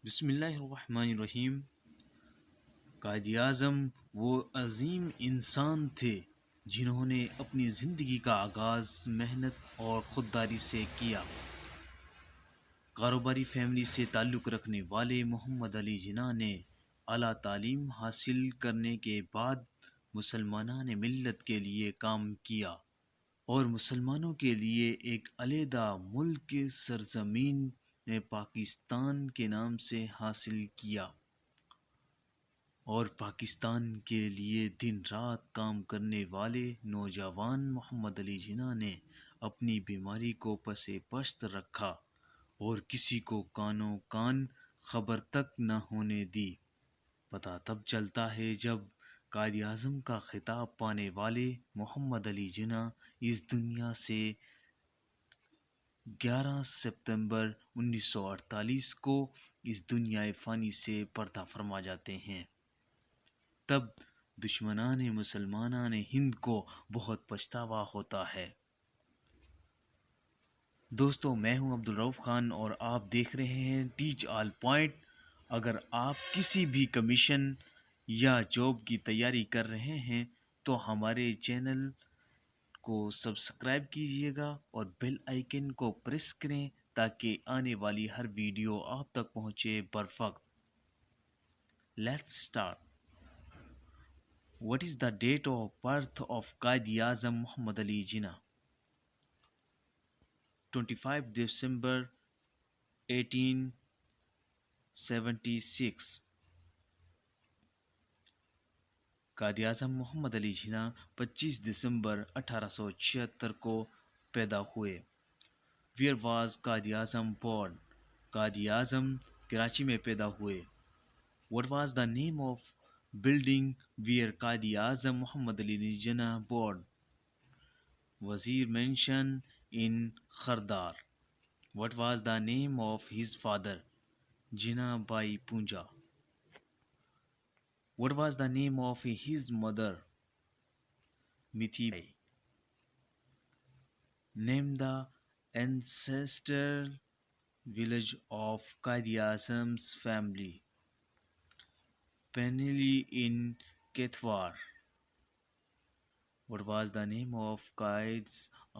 بسم اللہ الرحمن الرحیم۔ قائد اعظم وہ عظیم انسان تھے جنہوں نے اپنی زندگی کا آغاز محنت اور خودداری سے کیا۔ کاروباری فیملی سے تعلق رکھنے والے محمد علی جناح نے اعلیٰ تعلیم حاصل کرنے کے بعد مسلمان ملت کے لیے کام کیا اور مسلمانوں کے لیے ایک علیحدہ ملک سرزمین پاکستان کے نام سے حاصل کیا اور پاکستان کے لیے دن رات کام کرنے والے نوجوان محمد علی جناح نے اپنی بیماری کو پس پشت رکھا اور کسی کو کانوں کان خبر تک نہ ہونے دی۔ پتہ تب چلتا ہے جب قائد اعظم کا خطاب پانے والے محمد علی جناح اس دنیا سے 11 ستمبر 1948 کو اس دنیا فانی سے پردہ فرما جاتے ہیں۔ تب دشمنان مسلمانان ہند کو بہت پچھتاوا ہوتا ہے۔ دوستو، میں ہوں عبدالرؤف خان اور آپ دیکھ رہے ہیں ٹیچ آل پوائنٹ۔ اگر آپ کسی بھی کمیشن یا جاب کی تیاری کر رہے ہیں تو ہمارے چینل کو سبسکرائب کیجیے گا اور بیل آئیکن کو پریس کریں تاکہ آنے والی ہر ویڈیو آپ تک پہنچے بروقت۔ Let's start. What is the date of birth of Qaid Azam Muhammad Ali Jinnah? 25 December 1876۔ قائد اعظم محمد علی جناح 25 دسمبر 1876 کو پیدا ہوئے۔ Where was Quaid Azam born? Quaid Azam Karachi میں پیدا ہوئے۔ What was the name of building where Quaid Azam Muhammad Ali Jinnah born? وزیر mention in خردار۔ What was the name of his father? Jinnah Bai Punja۔ What was the name of his mother? Mithi Bai۔ Name the ancestral village of Qaid Azam's family. Penally in Kathwar۔ What was the name of Qaid's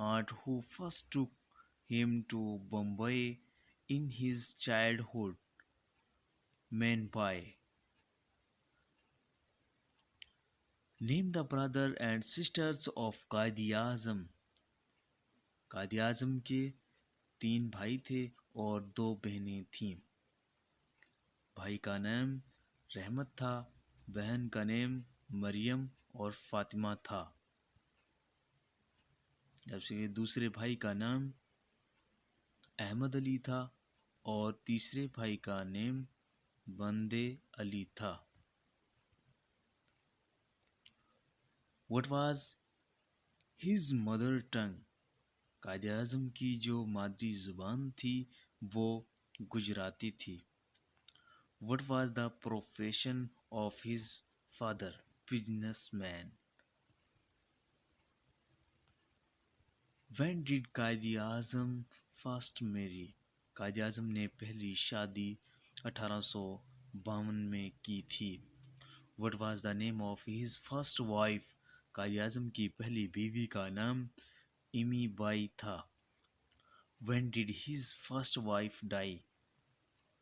aunt who first took him to Bombay in his childhood? Mein Bai۔ Name the brother and sisters of Qaid Azam۔ Quaid Azam کے 3 بھائی تھے اور 2 بہنیں تھیں۔ بھائی کا نام رحمت تھا، بہن کا نام مریم اور فاطمہ تھا، جبکہ دوسرے بھائی کا نام احمد علی تھا اور تیسرے بھائی کا نام بندے علی تھا۔ What was his mother tongue؟ Quaid Azam کی جو مادری زبان تھی وہ گجراتی تھی۔ What was the profession of his father؟ businessman۔ When did Quaid Azam first marry؟ قائد اعظم نے پہلی شادی 1852 میں کی تھی۔ What was the name of his first wife؟ Quaid Azam کی پہلی بیوی کا نام امی بائی تھا۔ When did his first wife die؟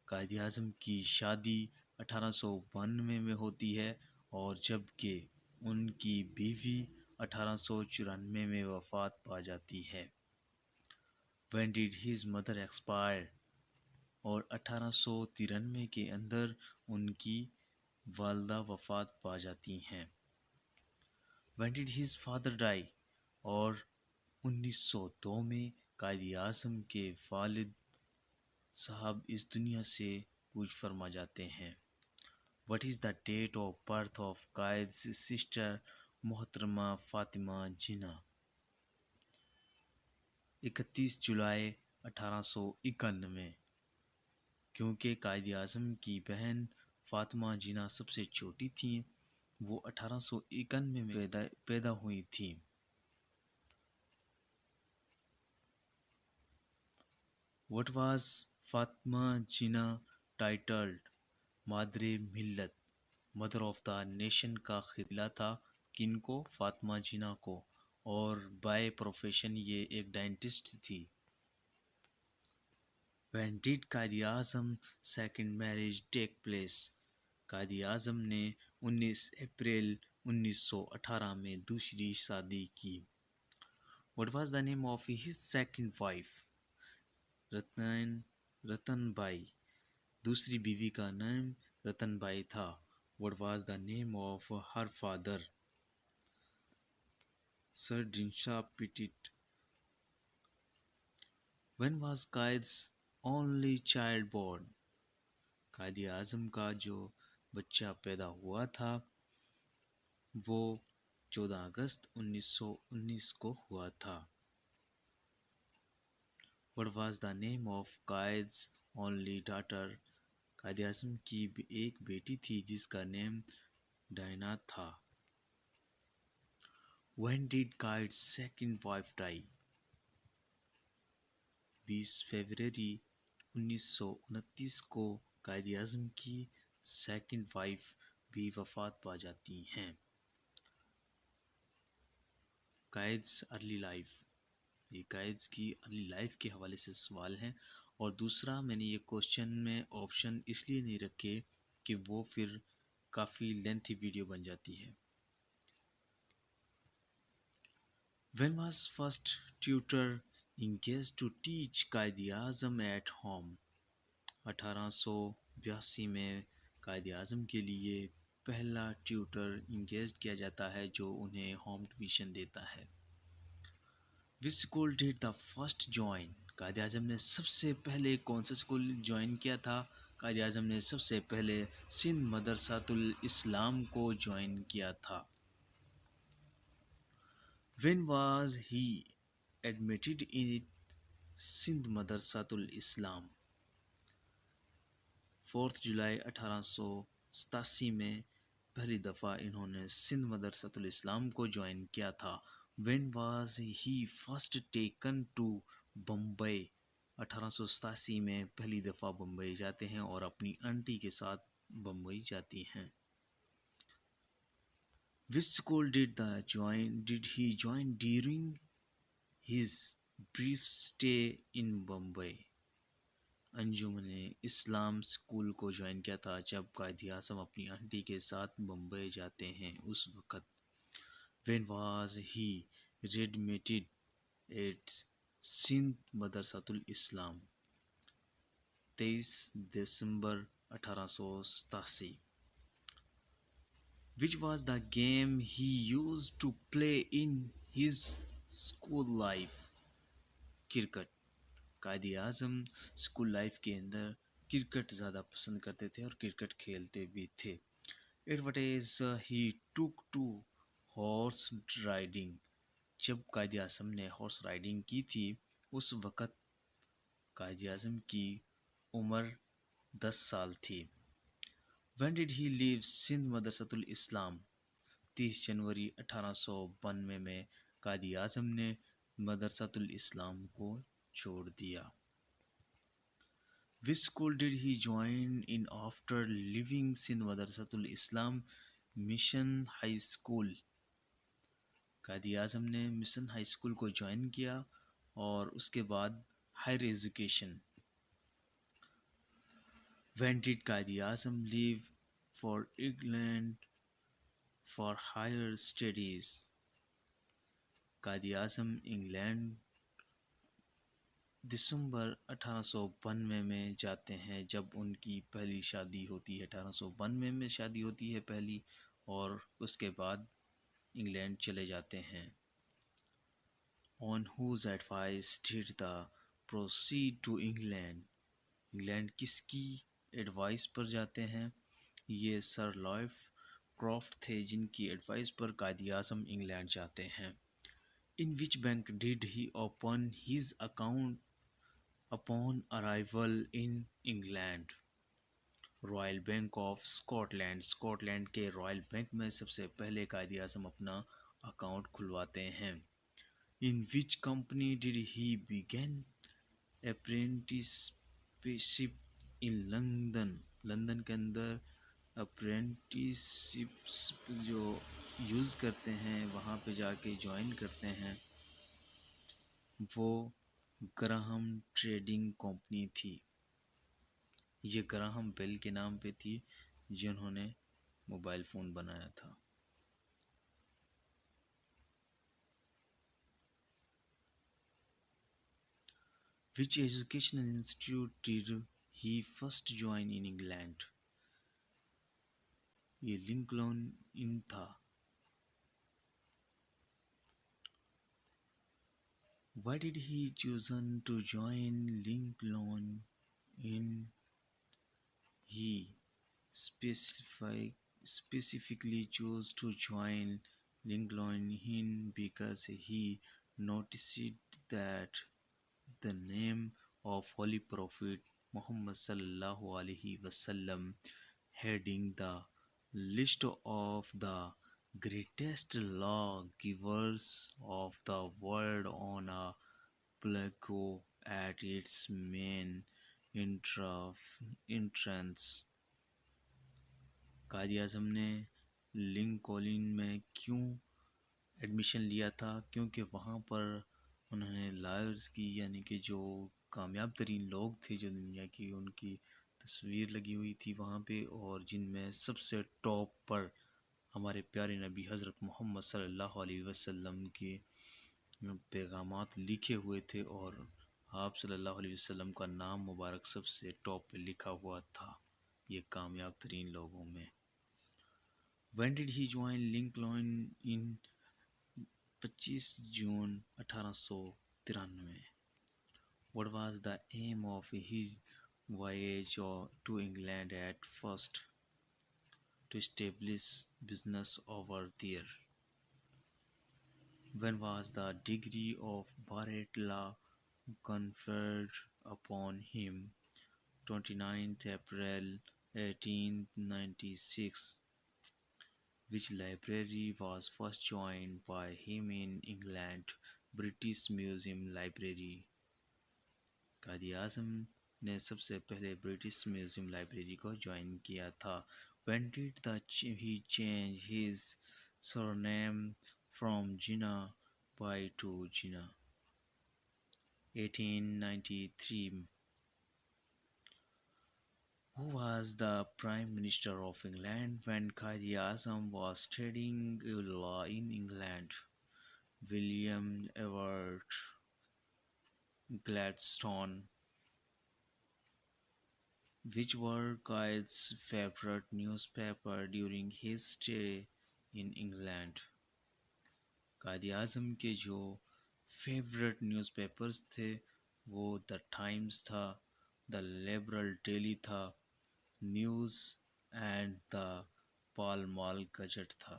Quaid Azam کی شادی 1892 میں ہوتی ہے اور جبکہ ان کی بیوی 1894 میں وفات پا جاتی ہے۔ When did his mother expire؟ اور 1893 کے اندر ان کی والدہ وفات پا جاتی ہیں۔ When did his father die؟ اور 1902 میں قائد اعظم کے والد صاحب اس دنیا سے کوچ فرما جاتے ہیں۔ What is the date of birth of قائد's sister محترمہ فاطمہ جناح؟ 31 جولائی 1891۔ کیونکہ قائد اعظم کی بہن فاطمہ جناح سب سے چھوٹی تھیں، وہ 1891 میں پیدا ہوئی تھیں۔ What was Fatma Jinnah titled مادر ملت مدر آف دا نیشن کا خطاب ملا تھا کن کو؟ فاطمہ جناح کو، اور بائی پروفیشن یہ ایک ڈینٹسٹ تھی۔ When did Quaid Azam second marriage take place? قائد اعظم نے 19 اپریل 1918 میں دوسری شادی کی۔ What was the name of his second wife? Ratan Bai. دوسری بیوی کا نام رتن بائی تھا۔ What was the name of her father? Sir Dinshaw Petit. When was Quaid's only child born? قائد اعظم کا جو بچہ پیدا ہوا تھا وہ 14 اگست 1919 کو ہوا تھا۔ What was the name of قائد's only daughter? Quaid Azam کی ایک بیٹی تھی جس کا نام ڈائنا تھا۔ When did قائد's second wife die? 20 فروری 1929 کو قائد اعظم کی سیکنڈ وائف بھی وفات پا جاتی ہیں۔ قائد's ارلی لائف، یہ قائد کی ارلی لائف کے حوالے سے سوال ہیں، اور دوسرا میں نے یہ کوشچن میں آپشن اس لیے نہیں رکھے کہ وہ پھر کافی لینتھی ویڈیو بن جاتی ہے۔ When was first tutor engaged to teach Quaid Azam at home? 1882 میں قائد اعظم کے لیے پہلا ٹیوٹر انگیج کیا جاتا ہے جو انہیں ہوم ٹیوشن دیتا ہے۔ Which school did the first join? قائد اعظم نے سب سے پہلے کون سا اسکول جوائن کیا تھا؟ قائد اعظم نے سب سے پہلے سندھ مدرسۃ الاسلام کو جوائن کیا تھا۔ When was he admitted in Sindh مدرسۃ الاسلام؟ 4 جولائی 1887 میں پہلی دفعہ انہوں نے سندھ مدرسۃ الاسلام کو جوائن کیا تھا۔ When was he first taken to Bombay? 1887 میں پہلی دفعہ بمبئی جاتے ہیں اور اپنی آنٹی کے ساتھ بمبئی جاتی ہیں۔ Which school did he join during his brief stay in Bombay? Anjuman Islam school کو جوائن کیا تھا جب قائد اعظم اپنی آنٹی کے ساتھ بمبئی جاتے ہیں اس وقت۔ When was he readmitted at Sindh مدرسۃ الاسلام؟ 23 دسمبر 1887۔ Which was the game he used to play in his school life? Cricket. Quaid Azam school life کے اندر کرکٹ زیادہ پسند کرتے تھے اور کرکٹ کھیلتے بھی تھے۔ At what age he took to horse riding? جب قائد اعظم نے ہارس رائڈنگ کی تھی اس وقت قائد اعظم کی عمر 10 سال تھی۔ When did he leave Sindh مدرسۃ الاسلام؟ 30 جنوری 1892 میں قائد اعظم نے مدرسۃ الاسلام کو چھوڑ دیا۔ Which school did he join in after leaving Sindh مدرسۃ الاسلام؟ Mission high school. قائد اعظم نے مشن ہائی اسکول کو جوائن کیا اور اس کے بعد higher education. When did Quaid Azam leave for England for higher studies? Quaid Azam England دسمبر 1892 میں جاتے ہیں جب ان کی پہلی شادی ہوتی ہے۔ 1892 میں شادی ہوتی ہے پہلی، اور اس کے بعد انگلینڈ چلے جاتے ہیں۔ On whose advice did the proceed to England? England کس کی ایڈوائس پر جاتے ہیں؟ یہ سر لائف کرافٹ تھے جن کی ایڈوائس پر قائد اعظم انگلینڈ جاتے ہیں۔ In which bank did he open his account upon arrival in England? Royal Bank of Scotland. Scotland کے رائل بینک میں سب سے پہلے قائد اعظم اپنا اکاؤنٹ کھلواتے ہیں۔ In which company did he begin apprenticeship? In London, London کے اندر اپرینٹسشپس جو use کرتے ہیں وہاں پہ جا کے جوائن کرتے ہیں، وہ گراہم ٹریڈنگ کمپنی تھی. یہ گراہم بیل کے نام پہ تھی جنہوں نے موبائل فون بنایا تھا. Which educational institute did he first join in England? یہ لنکلن ان تھا. Why did he chosen to join Lincoln in? He specifically chose to join Lincoln in because he noticed that the name of Holy Prophet Muhammad sallallahu alaihi wasallam heading the list of the greatest lawgivers of the world on a plaque at its main entrance. قائد اعظم نے لنکولن میں کیوں admission لیا تھا؟ کیونکہ وہاں پر انہوں نے lawyers کی، یعنی کہ جو کامیاب ترین لوگ تھے جو دنیا کی، ان کی تصویر لگی ہوئی تھی وہاں پہ، اور جن میں سب سے ٹاپ پر ہمارے پیارے نبی حضرت محمد صلی اللہ علیہ وسلم کے پیغامات لکھے ہوئے تھے، اور آپ صلی اللہ علیہ وسلم کا نام مبارک سب سے ٹاپ پہ لکھا ہوا تھا یہ کامیاب ترین لوگوں میں. When did he join Lincoln in 25 June 1893. What was the aim of his voyage to England at first? To establish business over there. When was the degree of Baret Law conferred upon him? 29th April 1896. Which library was first joined by him in England? British Museum Library. قائد اعظم نے سب سے پہلے British museum library کو join کیا تھا. When did he change his surname from Jinnah Bhai to Jinnah? 1893. Who was the Prime Minister of England when Quaid-e-Azam was studying law in England? William Ewart Gladstone. Which were Quaid's favorite newspaper during his stay in England? Quaid Azam کے جو favourite news papers تھے وہ the times تھا، دا liberal daily تھا، news and the Pal mall gadget تھا.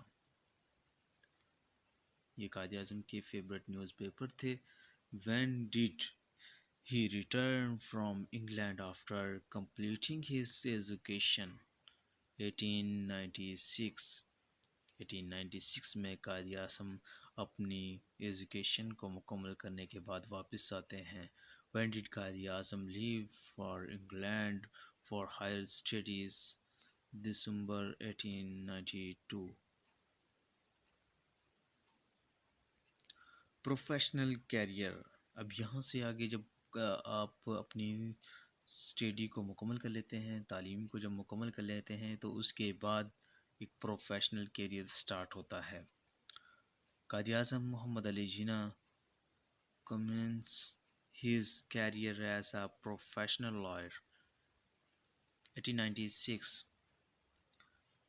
یہ قائد اعظم کے favourite news paper تھے. When did he return from England after completing his education? 1896. 1896 میں قائد اعظم اپنی ایجوکیشن کو مکمل کرنے کے بعد واپس آتے ہیں. When did Quaid Azam leave for England for higher studies? December 1892. Professional career. اب یہاں سے آگے جب آپ اپنی اسٹڈی کو مکمل کر لیتے ہیں، تعلیم کو جب مکمل کر لیتے ہیں، تو اس کے بعد ایک پروفیشنل کیریئر سٹارٹ ہوتا ہے. قائد اعظم محمد علی جناح commenced his career as a professional lawyer. 1896.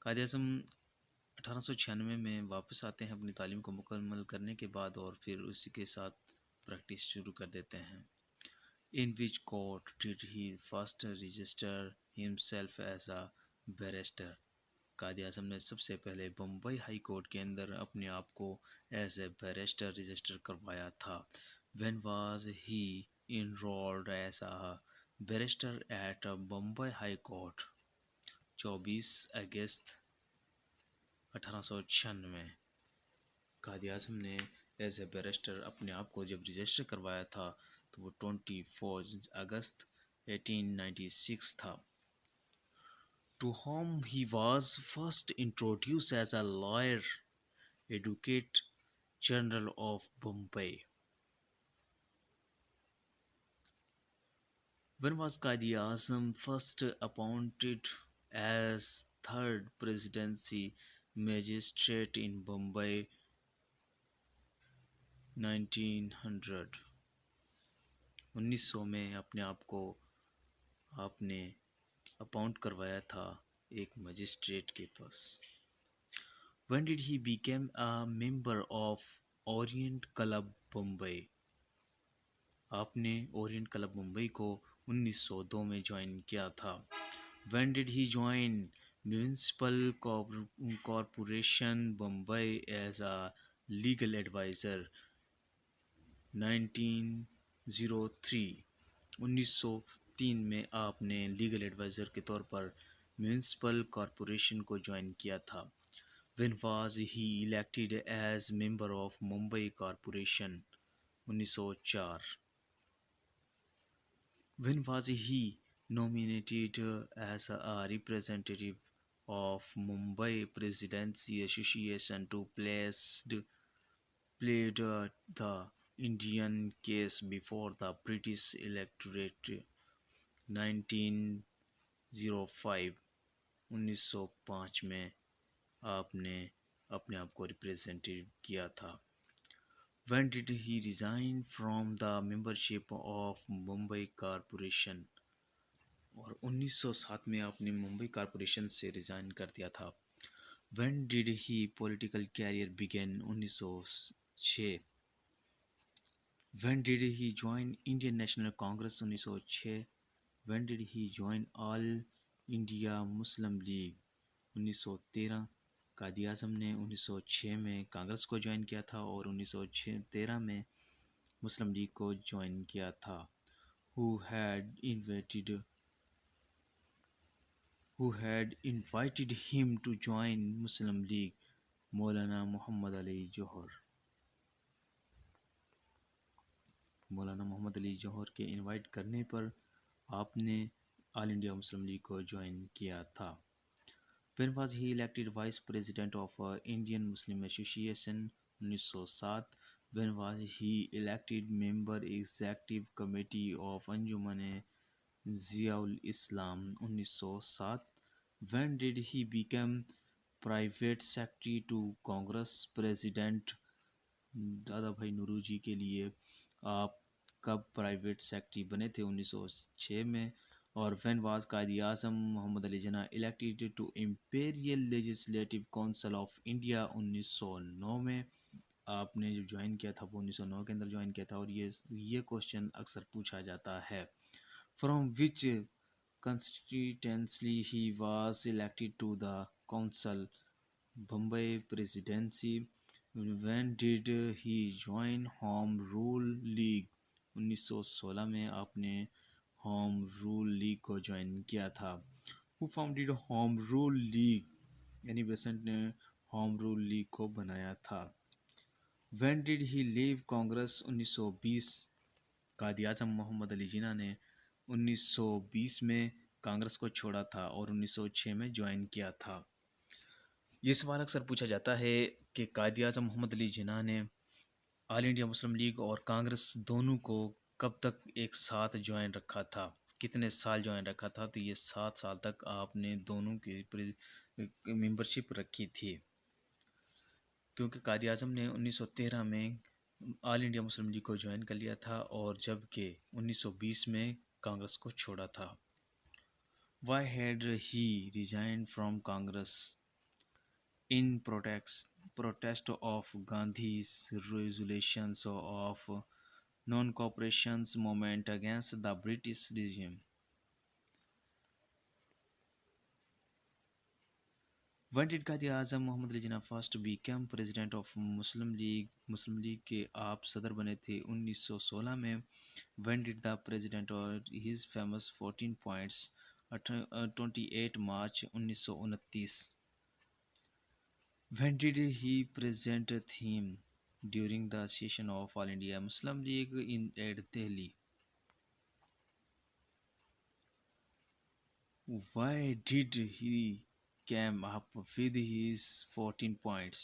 Quaid Azam 1896 میں واپس آتے ہیں اپنی تعلیم کو مکمل کرنے کے بعد، اور پھر اسی کے ساتھ پریکٹس شروع کر دیتے ہیں. In which court did he first register himself as a barrister? قائد اعظم نے سب سے پہلے بمبئی ہائی کورٹ کے اندر اپنے آپ کو ایز اے بیرسٹر رجسٹر کروایا تھا. When was he enrolled as a barrister at Bombay High Court? 24 اگست 1896. قائد اعظم نے ایز اے بیرسٹر اپنے آپ کو جب رجسٹر کروایا تھا تو وہ 24 اگست 1896 تھا. To whom he was first introduced as a lawyer, advocate general of Bombay. When was Qaidi Azam first appointed as third presidency magistrate in Bombay? 1900. 1900 میں اپنے آپ کو آپ نے اپاؤنٹ کروایا تھا ایک مجسٹریٹ کے پاس. When did he become a member of Orient Club Bombay? آپ نے اورینٹ کلب ممبئی کو 1902 میں جوائن کیا تھا. When did he join Municipal Corporation Bombay as a legal advisor? 1903. 1903 میں آپ نے لیگل ایڈوائزر کے طور پر میونسپل کارپوریشن کو جوائن کیا تھا. When was he elected as member of Mumbai Corporation? 1904. When was he nominated as a representative of Mumbai Presidency Association to plead the Indian case before the British electorate? 1905. 1905 میں آپ نے اپنے آپ کو ریپریزنٹیو کیا تھا. When did he resign from the membership of Mumbai Corporation? اور 1907 میں آپ نے ممبئی کارپوریشن سے ریزائن کر دیا تھا. When did he political career begin? 1906. When did he join Indian National Congress? 1906. When did he join All India Muslim League? 1913. قائد اعظم نے 1906 میں کانگریس کو جوائن کیا تھا اور 1913 میں مسلم لیگ کو جوائن کیا تھا. Who had invited him to join Muslim League? مولانا محمد علی جوہر. مولانا محمد علی جوہر کے انوائٹ کرنے پر آپ نے آل انڈیا مسلم لیگ کو جوائن کیا تھا. When was he elected Vice President of Indian Muslim Association? 1907. When was he elected Member Executive Committee of Anjuman Ziaul Islam? 1907. When did he become Private Secretary to Congress President? دادا بھائی نورو جی کے لیے آپ کب private secretary بنے تھے؟ 1906 میں. اور when was Quaid Azam Muhammad Ali Jinnah elected to Imperial Legislative Council of India? 1909 میں. آپ نے جو جوائن کیا تھا وہ 1909 کے اندر جوائن کیا تھا. اور یہ کوشچن اکثر پوچھا جاتا ہے. From which constituency he was elected to the council? Bombay Presidency. When did he join Home Rule League? 1916 میں آپ نے ہوم رول لیگ کو جوائن کیا تھا. Who founded Home Rule League? Annie Besant نے ہوم رول لیگ کو بنایا تھا. When did he leave Congress? 1920. Quaid Azam Muhammad Ali جناح نے 1920 میں کانگریس کو چھوڑا تھا اور 1906 میں جوائن کیا تھا. یہ سوال اکثر پوچھا جاتا ہے کہ قائد اعظم محمد علی جناح نے آل انڈیا مسلم لیگ اور کانگریس دونوں کو کب تک ایک ساتھ جوائن رکھا تھا، کتنے سال جوائن رکھا تھا؟ تو یہ 7 سال تک آپ نے دونوں کی ممبرشپ رکھی تھی، کیونکہ قائد اعظم نے 1913 میں آل انڈیا مسلم لیگ کو جوائن کر لیا تھا اور جب کہ 1920 میں کانگریس کو چھوڑا تھا. Why had he resigned from Congress? In protest of Gandhi's resolutions of non-cooperation movement against the British regime. When did Quaid Azam Muhammad Ali Jinnah first become president of Muslim League? Muslim league کے آپ صدر بنے تھے 1916 میں. When did the president or his famous 14 points 28 March 1929. When did he present a theme during the session of All India Muslim League at Delhi? Why did he came up with his 14 points?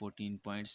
14 points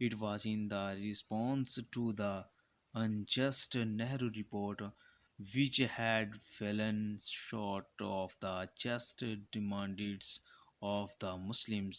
It was in the response to the unjust Nehru report, which had fallen short of the just demands of the Muslims.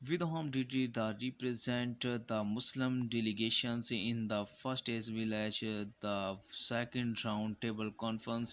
With whom did the represent the Muslim delegations in the first as well as the second round table conference?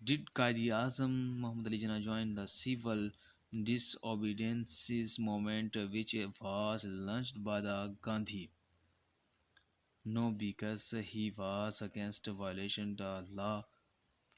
Did Qaidi Azam Muhammad Ali Jinnah join the civil disobedience movement which was launched by the Gandhi? No, because he was against violation the law.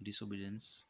disobedience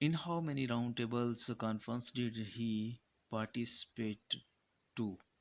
In how many roundtables conference did he participate to?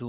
2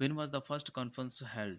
When was the first conference held?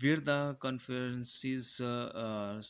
Where the conferences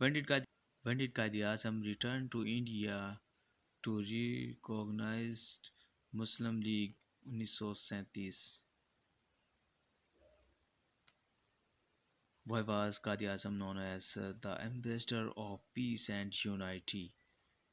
When did Qaid Azam return to India to recognize Muslim League? 1937. Why was Qaid Azam known as the ambassador of peace and unity?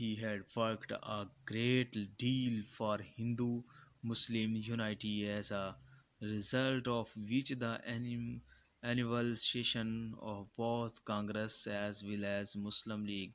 He had worked a great deal for Hindu-Muslim unity, as a result of which the annual session of both Congress as well as Muslim League.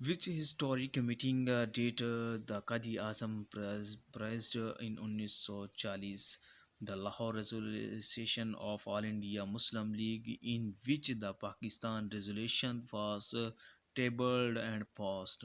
Which historic meeting did the Qadi Azam presided in 1940? The Lahore Resolution of All India Muslim League, in which the Pakistan resolution was tabled and passed.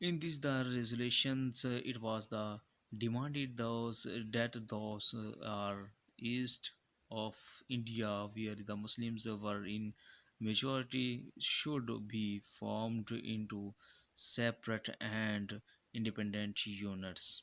In this the resolutions it was the demanded those that those are east of India where the Muslims were in majority should be formed into separate and independent units.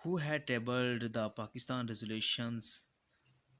Who had tabled the Pakistan resolutions?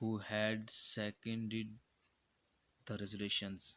Who had seconded the resolutions?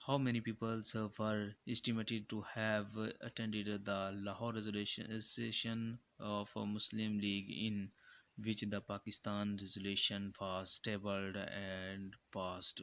How many people were estimated to have attended the Lahore resolution of a Muslim League, in which the Pakistan resolution was tabled and passed?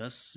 10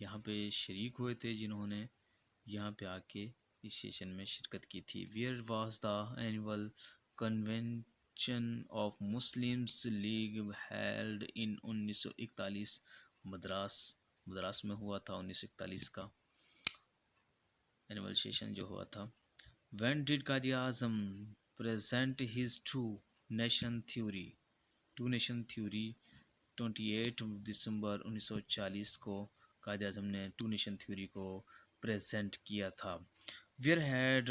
یہاں پہ شریک ہوئے تھے، جنہوں نے یہاں پہ آ کے اس سیشن میں شرکت کی تھی. Where was the annual convention of Muslims league held in 1941؟ Madras میں ہوا تھا 1941 کا اینول سیشن جو ہوا تھا. When did Quaid Azam present his two nation theory? 28 دسمبر 1940 کو قائد اعظم نے ٹو نیشن تھیوری کو پریزنٹ کیا تھا. Where had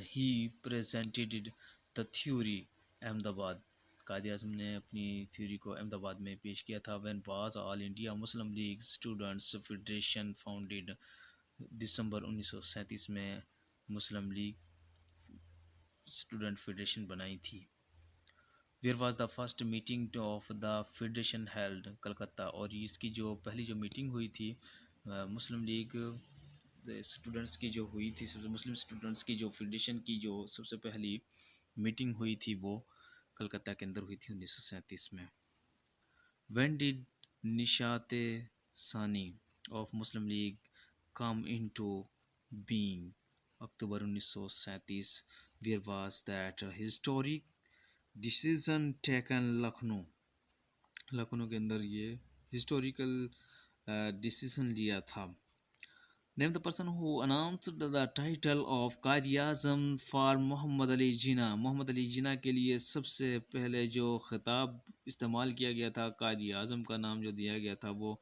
he presented the theory? Ahmedabad. Quaid Azam نے اپنی تھیوری کو احمد آباد میں پیش کیا تھا. When was All India Muslim League Students Federation founded? دسمبر 1937 میں مسلم لیگ اسٹوڈنٹ فیڈریشن بنائی تھی. Where was the first meeting of the federation held? Calcutta. اور اس کی جو پہلی جو میٹنگ ہوئی تھی مسلم لیگ اسٹوڈنٹس کی جو ہوئی تھی، مسلم اسٹوڈنٹس کی جو فیڈریشن کی جو سب سے پہلی میٹنگ ہوئی تھی وہ کلکتہ کے اندر ہوئی تھی 1937 میں. وین ڈیڈ نشات ثانی of Muslim League come into being? اکتوبر 1937. Where was that historic decision taken? Lucknow کے اندر یہ ہسٹوریکل ڈیسیزن لیا تھا. Name the person who announced the title of Quaid Azam for محمد علی جناح؟ محمد علی جناح کے لیے سب سے پہلے جو خطاب استعمال کیا گیا تھا، قائد اعظم کا نام جو دیا گیا تھا وہ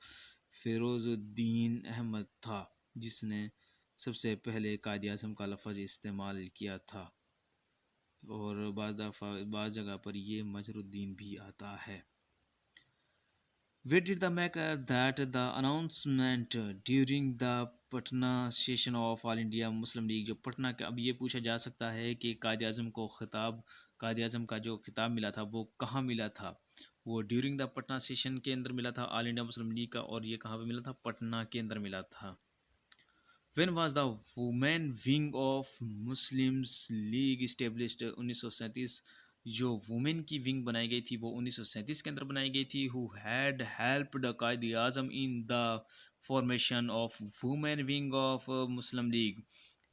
فیروز الدین احمد تھا، جس نے سب سے پہلے قائد اعظم کا لفظ استعمال کیا تھا، اور بعض جگہ پر یہ مظہر الدین بھی آتا ہے. Where did the maker that the announcement during the Patna session of all India Muslim league? جو پٹنہ کا، اب یہ پوچھا جا سکتا ہے کہ قائد اعظم کو قائد اعظم کا جو خطاب ملا تھا وہ کہاں ملا تھا؟ وہ ڈیورنگ دا پٹنہ سیشن کے اندر ملا تھا آل انڈیا مسلم لیگ کا، اور یہ کہاں پہ ملا تھا؟ پٹنہ کے اندر ملا تھا. When was the women wing of Muslims League established? 1937. جو وومین کی ونگ بنائی گئی تھی وہ 1937 کے اندر بنائی گئی تھی. ہو had helped Quaid Azam in the formation of women wing of Muslim League?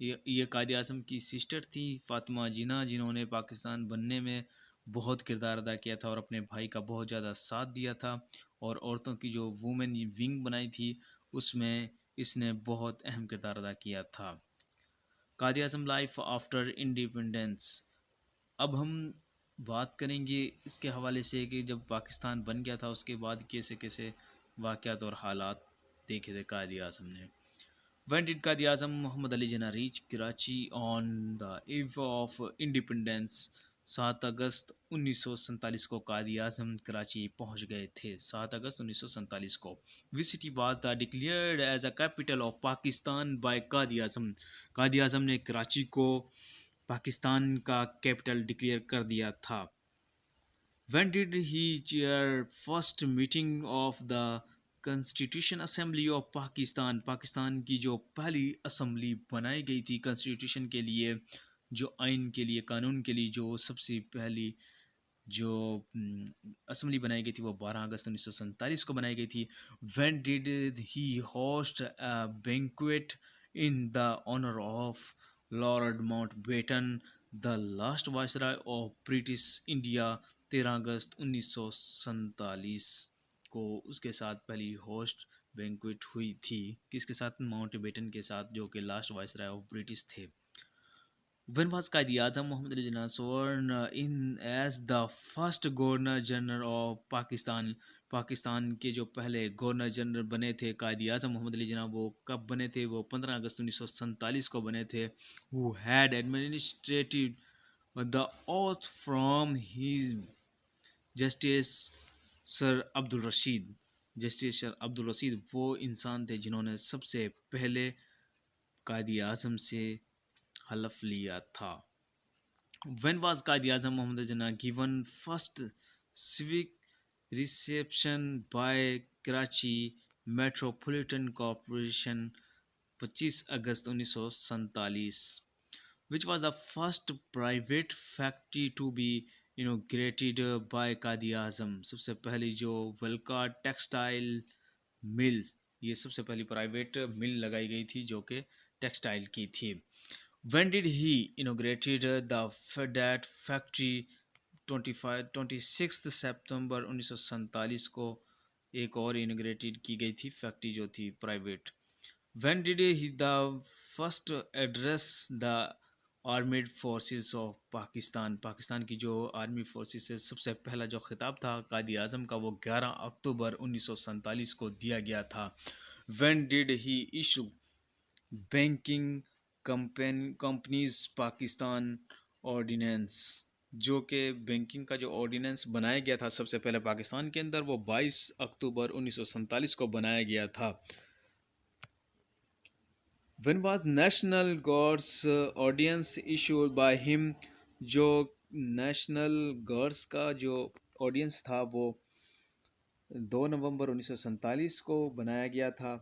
یہ قائد اعظم کی سسٹر تھی فاطمہ جناح، جنہوں نے پاکستان بننے میں بہت کردار ادا کیا تھا اور اپنے بھائی کا بہت زیادہ ساتھ دیا تھا، اور عورتوں کی جو وومین ونگ بنائی تھی اس میں اس نے بہت اہم کردار ادا کیا تھا. Quaid Azam life after independence? اب ہم بات کریں گے اس کے حوالے سے کہ جب پاکستان بن گیا تھا اس کے بعد کیسے کیسے واقعات اور حالات دیکھے تھے قائد اعظم نے. When did Quaid Azam Muhammad Ali Jinnah reach Karachi آن دا ایو آف انڈیپینڈنس؟ 7 اگست 1947 کو قائد اعظم کراچی پہنچ گئے تھے. 7 اگست 1947 کو. Which city was the declared as a capital of Pakistan by Quaid Azam? Quaid Azam نے کراچی کو پاکستان کا کیپٹل ڈکلیئر کر دیا تھا. When did he chair first meeting of the constitution assembly of Pakistan? Pakistan کی جو پہلی اسمبلی بنائی گئی تھی کنسٹیٹیوشن کے لیے، جو آئین کے لیے، قانون کے لیے جو سب سے پہلی جو اسمبلی بنائی گئی تھی وہ 12 اگست 1947 کو بنائی گئی تھی. When did he host banquet in the honour of Lord Mountbatten the last viceroy of British India? 13 اگست 1947 کو اس کے ساتھ پہلی ہوسٹ بینکویٹ ہوئی تھی. کس کے ساتھ؟ ماؤنٹ بیٹن کے ساتھ، جو کہ لاسٹ وائسرائے آف برٹش تھے. When was Quaid Azam Muhammad Ali Jinnah sworn in as the first governor general of Pakistan? Pakistan کے جو پہلے گورنر جنرل بنے تھے قائد اعظم محمد علی جناح، وہ کب بنے تھے؟ وہ 15 اگست 1947 کو بنے تھے. Who had administered the oath from his justice sir Abdul Rashid? Justice sir Abdul Rashid وہ انسان تھے جنہوں نے سب سے پہلے قائد اعظم سے حلف لیا تھا. When was Quaid Azam Muhammad Ali Jinnah given first civic reception by Karachi metropolitan corporation? 25 اگست 1947. Which was the first private factory to be inaugurated by Quaid Azam? سب سے پہلی جو ولکا ٹیکسٹائل ملز، یہ سب سے پہلی پرائیویٹ مل لگائی گئی تھی جو کہ ٹیکسٹائل کی تھی. When did he inaugurated that factory 26 سپتمبر 1947 کو ایک اور انوگریٹڈ کی گئی تھی فیکٹری جو تھی private. When did he the first address the armed forces of Pakistan? Pakistan کی جو آرمی فورسز سے سب سے پہلا جو خطاب تھا قائد اعظم کا وہ 11 اکتوبر 1947 کو دیا گیا تھا. When did he issue banking companies Pakistan ordinance? جو کہ بینکنگ کا جو آرڈیننس بنایا گیا تھا سب سے پہلے پاکستان کے اندر وہ 22 اکتوبر 1947 کو بنایا گیا تھا. When was National Guards Ordinance issued by him؟ جو نیشنل گارڈز کا جو آرڈیننس تھا وہ 2 نومبر 1947 کو بنایا گیا تھا.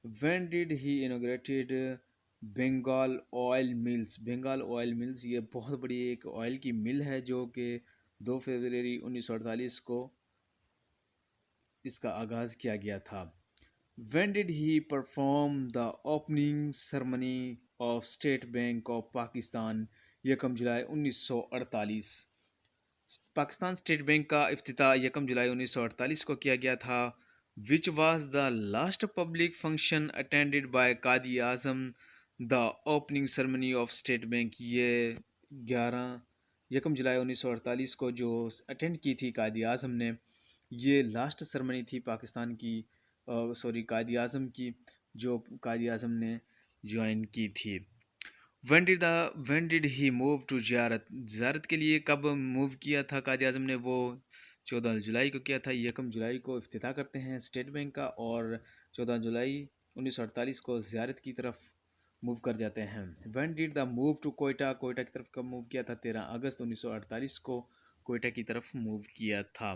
When did he inaugurated Bengal oil mills? Bengal oil mills یہ بہت بڑی ایک آئل کی مل ہے جو کہ 2 فروری 1948 کو اس کا آغاز کیا گیا تھا. When did he perform the opening ceremony of State Bank of Pakistan؟ 1 July 1948. Pakistan state bank کا افتتاح 1 جولائی 1948 کو کیا گیا تھا. Which was the last public function attended by Quaid Azam? The opening ceremony of State Bank یہ 1 جولائی 1948 کو جو اٹینڈ کی تھی قائد اعظم نے یہ لاسٹ سرمنی تھی پاکستان کی قائد اعظم کی جو قائد اعظم نے جوائن کی تھی. When did he move to زیارت کے لیے کب موو کیا تھا قائد اعظم نے؟ وہ 14 جولائی کو کیا تھا. 1 جولائی کو افتتاح کرتے ہیں اسٹیٹ بینک کا اور 14 جولائی 1948 کو زیارت کی طرف موو کر جاتے ہیں. When did the move to Quetta? Quetta کی طرف کب موو کیا تھا؟ 13 اگست 1948 کو کوئٹہ کی طرف موو کیا تھا.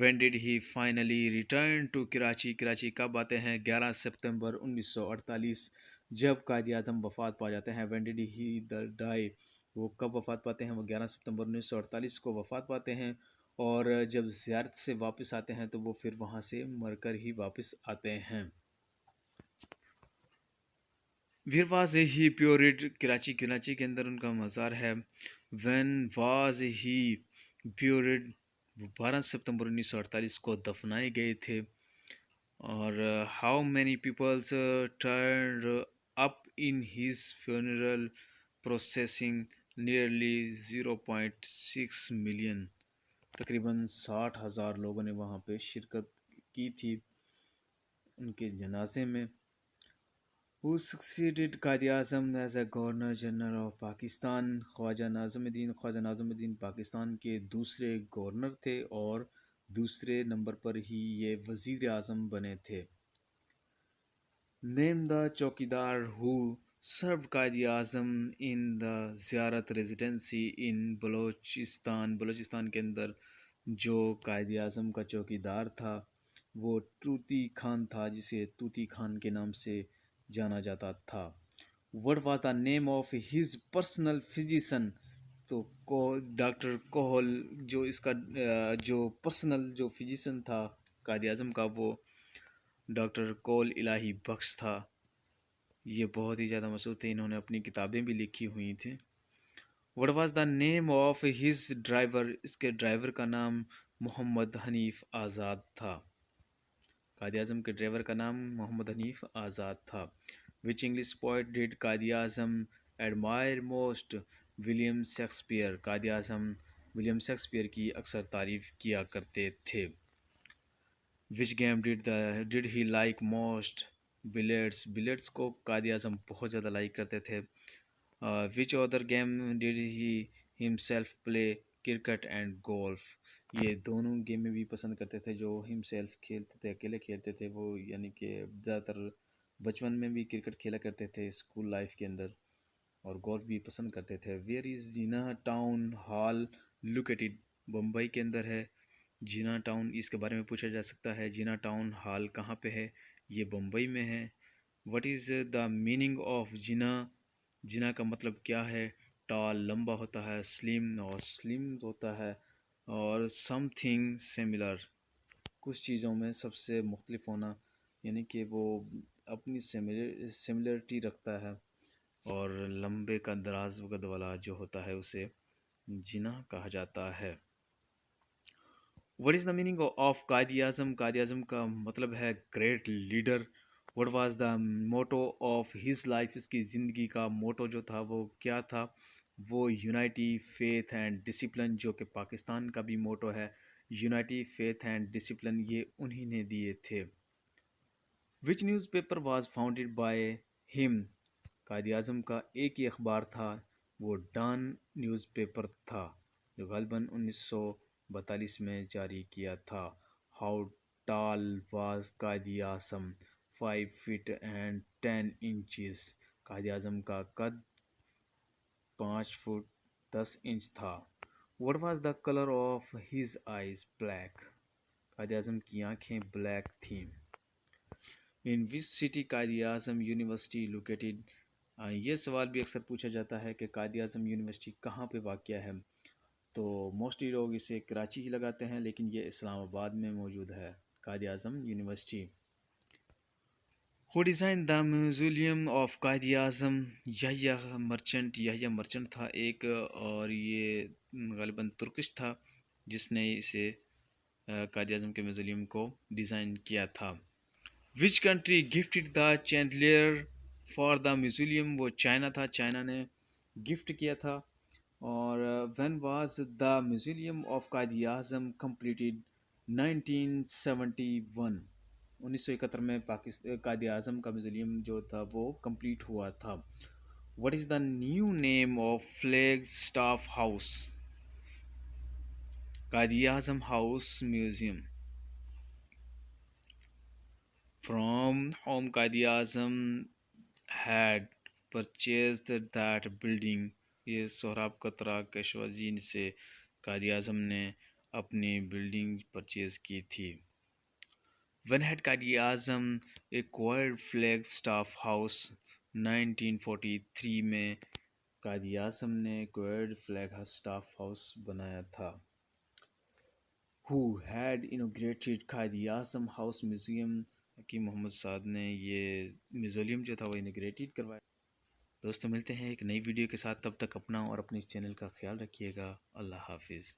When did he finally return to Karachi? Karachi کب آتے ہیں؟ 11 سپتمبر 1948 جب قائد اعظم وفات پا جاتے ہیں. When did he die؟ وہ کب وفات پاتے ہیں؟ وہ 11 ستمبر 1948 کو وفات پاتے ہیں اور جب زیارت سے واپس آتے ہیں تو وہ پھر وہاں سے مر کر ہی واپس آتے ہیں. Where was he buried؟ Karachi کے اندر ان کا مزار ہے. When was he buried؟ 12 ستمبر 1948 کو دفنائے گئے تھے. اور how many people turned up in his funeral procession؟ nearly 0.6 million. تقریباً 60,000 لوگوں نے وہاں پہ شرکت کی تھی ان کے جنازے میں. Who succeeded Quaid Azam as a governor general of Pakistan? Khawaja Nazim uddin Pakistan کے دوسرے گورنر تھے اور دوسرے نمبر پر ہی یہ وزیر اعظم بنے تھے. Name the چوکیدار who served Quaid Azam in the زیارت ریزیڈنسی in بلوچستان کے اندر جو قائد اعظم کا چوکیدار تھا وہ طوطی خان تھا جسے طوطی خان کے نام سے جانا جاتا تھا. What was the name of his personal physician؟ تو ڈاکٹر کوہل جو اس کا جو پرسنل جو فزیشین تھا قائد اعظم کا وہ ڈاکٹر کول الہی بخش تھا. یہ بہت ہی زیادہ مشہور تھے، انہوں نے اپنی کتابیں بھی لکھی ہوئی تھیں. What was the name of his driver؟ اس کے ڈرائیور کا نام محمد حنیف آزاد تھا. قائد اعظم کے ڈرائیور کا نام محمد حنیف آزاد تھا. Which English poet did Quaid Azam admire most؟ William Shakespeare. Quaid Azam William Shakespeare کی اکثر تعریف کیا کرتے تھے. Which game did he like most؟ بلیٹس کو قائد اعظم بہت زیادہ لائک کرتے تھے. Which other game did he himself play؟ Cricket and golf. یہ دونوں گیمیں بھی پسند کرتے تھے جو ہمسیلف کھیلتے تھے، اکیلے کھیلتے تھے وہ، یعنی کہ زیادہ تر بچپن میں بھی کرکٹ کھیلا کرتے تھے اسکول لائف کے اندر اور گولف بھی پسند کرتے تھے. ویئر از جینا ٹاؤن ہال لوکیٹڈ؟ بمبئی کے اندر ہے جینا ٹاؤن. اس کے بارے میں پوچھا جا سکتا ہے جینا ٹاؤن ہال کہاں پہ ہے؟ یہ بمبئی میں ہے. What is the meaning of جینا؟ جینا کا مطلب کیا ہے؟ ٹال لمبا ہوتا ہے، سلیم ہوتا ہے اور سم تھنگ سملر کچھ چیزوں میں سب سے مختلف ہونا. یعنی کہ وہ اپنی سملرٹی رکھتا ہے، اور لمبے کا دراز وقت والا جو ہوتا ہے اسے جناح کہا جاتا ہے۔ What is the meaning of Quaid Azam? Quaid Azam کا مطلب ہے great leader. What was the motto of his life? اس کی زندگی کا موٹو جو تھا وہ کیا تھا؟ وہ یونائٹی، فیتھ اینڈ ڈسپلن، جو کہ پاکستان کا بھی موٹو ہے، یونائٹی، فیتھ اینڈ ڈسپلن، یہ انہی نے دیے تھے۔ Which newspaper was founded by him? Quaid Azam کا ایک ہی اخبار تھا، وہ ڈان نیوز پیپر تھا، جو غالباً 1942 میں جاری کیا تھا۔ How talc was Quaid Azam? 5 feet and 10 inches۔ قائد اعظم کا قد 5 فٹ 10 انچ تھا۔ What was the color of his eyes؟ Black۔ Quaid Azam کی آنکھیں بلیک تھیں۔ In which city Quaid Azam university located؟ یہ سوال بھی اکثر پوچھا جاتا ہے کہ قائد اعظم یونیورسٹی کہاں پہ واقع ہے، تو موسٹلی لوگ اسے کراچی ہی لگاتے ہیں، لیکن یہ اسلام آباد میں موجود ہے Quaid Azam university. Who designed the Mausoleum of Quaid Azam? Yahya merchant. Yahya merchant تھا ایک، اور یہ غالباً ترکش تھا جس نے اسے قائد اعظم کے میوزولیم کو ڈیزائن کیا تھا۔ Which country gifted the chandelier for the mausoleum? وہ چائنا تھا، چائنا نے گفٹ کیا تھا۔ اور when was the mausoleum of Quaid Azam completed? 1971۔ 1971 میں قائد اعظم کا میوزولیم جو تھا وہ کمپلیٹ ہوا تھا۔ What is the new name of flag staff house? Quaid Azam house museum. From whom Quaid Azam had purchased that building؟ یہ سہراب قطرہ کشواجی سے قائد اعظم نے اپنی بلڈنگ پرچیز کی تھی۔ When had Quaid Azam acquired Flagstaff House؟ 1943 میں قائد اعظم نے ایکوائرڈ Flagstaff House بنایا تھا۔ Who had inaugurated Quaid Azam house museum? Hakim Muhammad سعد نے یہ میوزولیم جو تھا وہ انوگریٹڈ کروایا۔ دوستوں ملتے ہیں ایک نئی ویڈیو کے ساتھ، تب تک اپنا اور اپنے اس چینل کا خیال رکھیے گا۔ اللہ حافظ۔